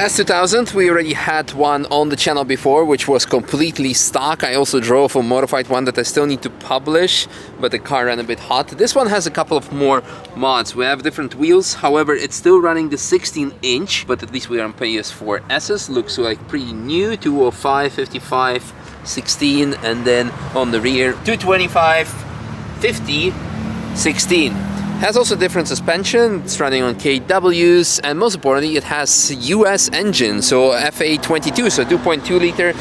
S2000, we already had one on the channel before, which was completely stock. I also drove a modified one that I still need to publish, but the car ran a bit hot. This one has a couple of more mods. We have different wheels, however, it's still running the 16-inch, but at least we are on PS4Ss. Looks like pretty new, 205, 55, 16, and then on the rear, 225, 50, 16. Has also different suspension, it's running on KWs, and most importantly it has US engine, so F22, so 2.2 liter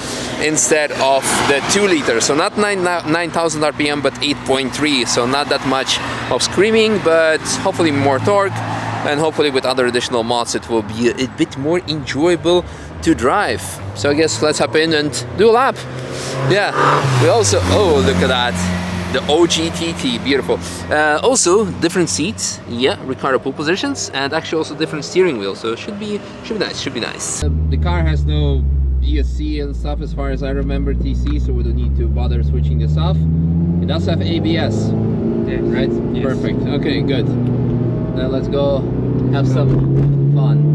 instead of the 2 liter, so not 9,000 RPM but 8.3, so not that much of screaming, but hopefully more torque, and hopefully with other additional mods it will be a bit more enjoyable to drive. So I guess let's hop in and do a lap. Yeah, we also, oh look at that. The OGTT, beautiful. Also different seats, yeah, Recaro pull positions, and actually also different steering wheel, so it should be nice, should be nice. The car has no ESC and stuff as far as I remember, TC, so we don't need to bother switching this off. It does have ABS, yes. Right? Yes. Perfect, okay, good. Now let's go have some fun.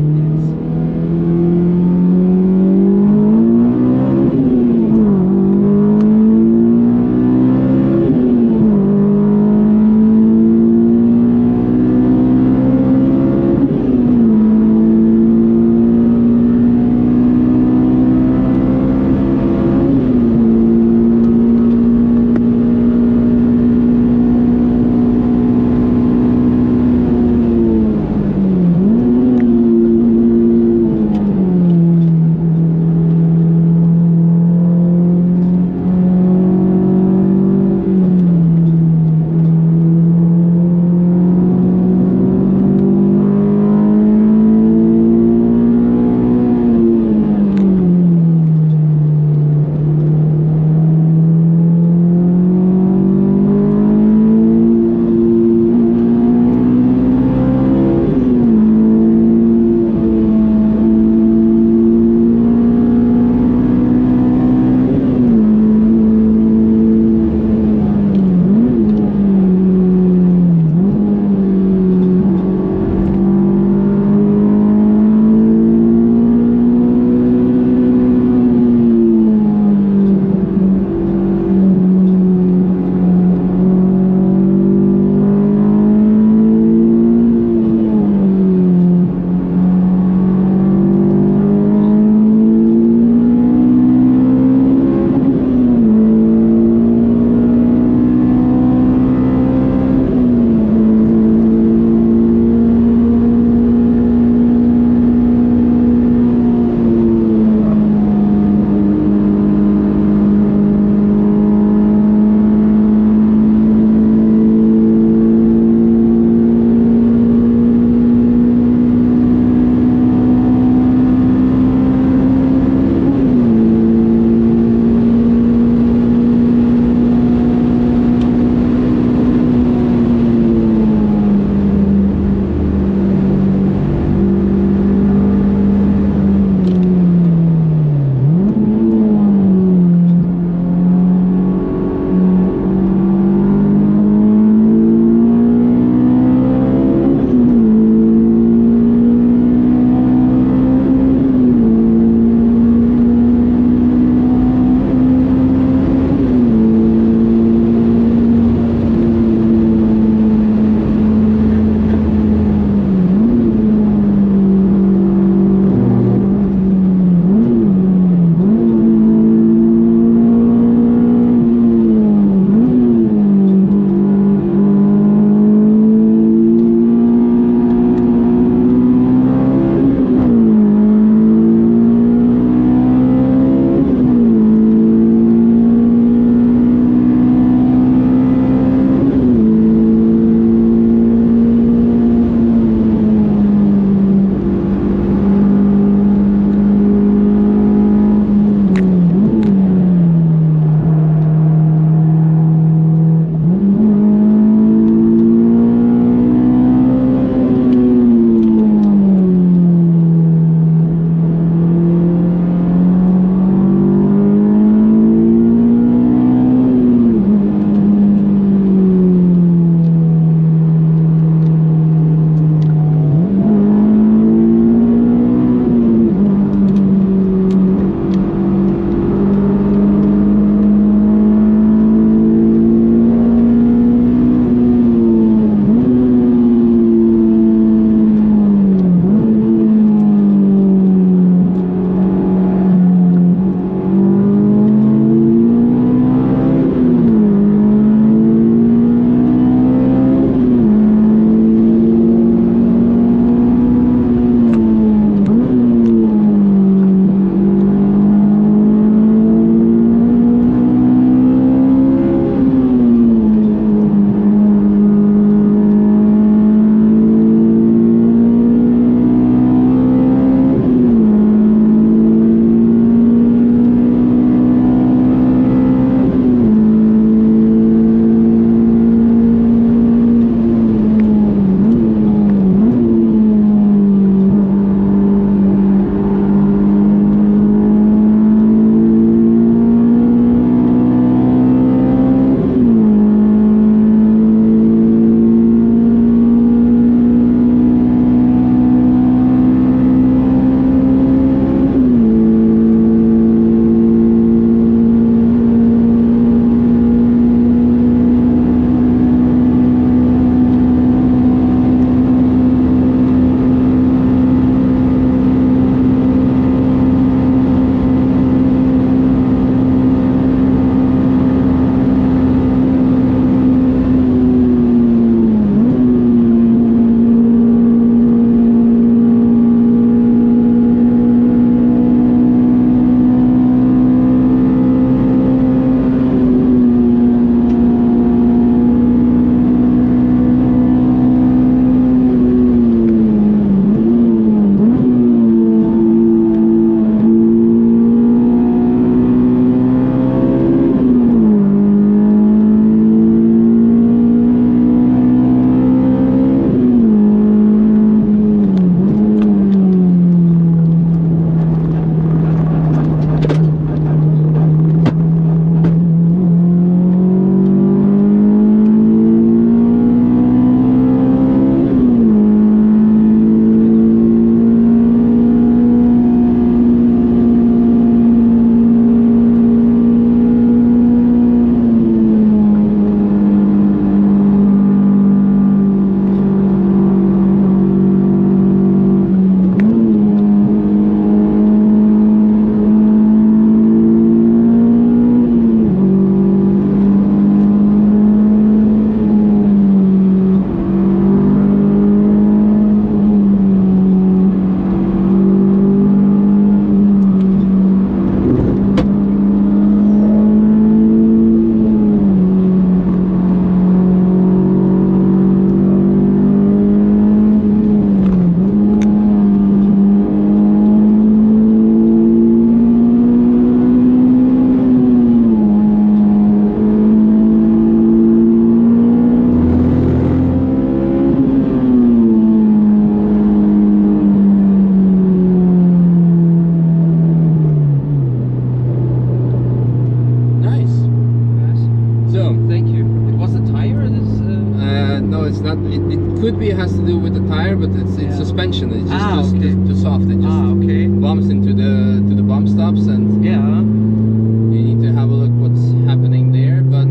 No, it's not. It could be, it has to do with the tire, but it's suspension. It's just too soft. It just bumps into the bump stops, and you need to have a look what's happening there. But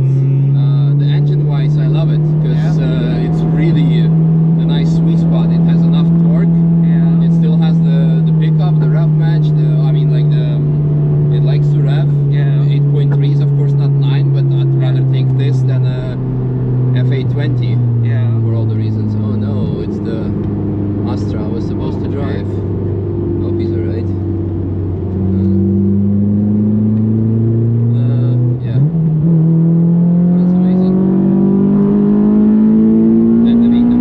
the engine-wise, I love it because it's really a nice sweet spot. It has enough torque. It still has the pickup, the rev match. It likes to rev. 8.3 is of course not 9, but I'd rather take this than a F820. For all the reasons. Oh no, it's the Astra I was supposed to drive. Hope he's alright. Yeah. That's amazing. And the Vita.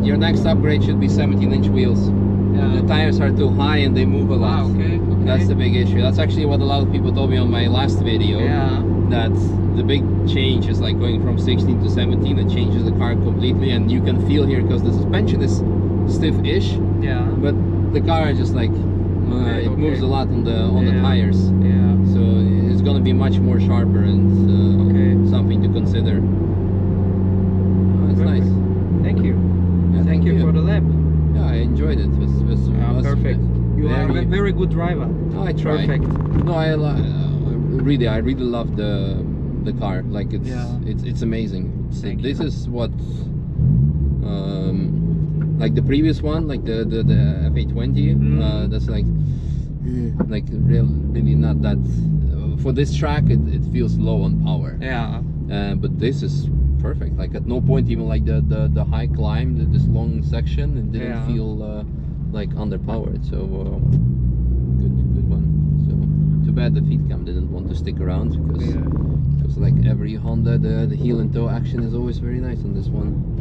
Your next upgrade should be 17-inch wheels. The tires are too high and they move a lot. That's the big issue. That's actually what a lot of people told me on my last video. That the big change is like going from 16 to 17. It changes the car completely, and you can feel here because the suspension is stiff-ish. But the car is just like it moves a lot on the tires. So it's gonna be much more sharper and something to consider. It's nice. Thank you. Thank you for the lap. Yeah, I enjoyed it. It was perfect. You are a very good driver. Oh, I try. Perfect. No, I really love the car. Like it's amazing. This is what like the previous one, like the F820. That's like really not that. For this track, it feels low on power. But this is perfect. Like at no point, even like the high climb, this long section, it didn't feel like underpowered. So good one. So too bad the feed cam didn't want to stick around, because like every Honda, the heel and toe action is always very nice on this one.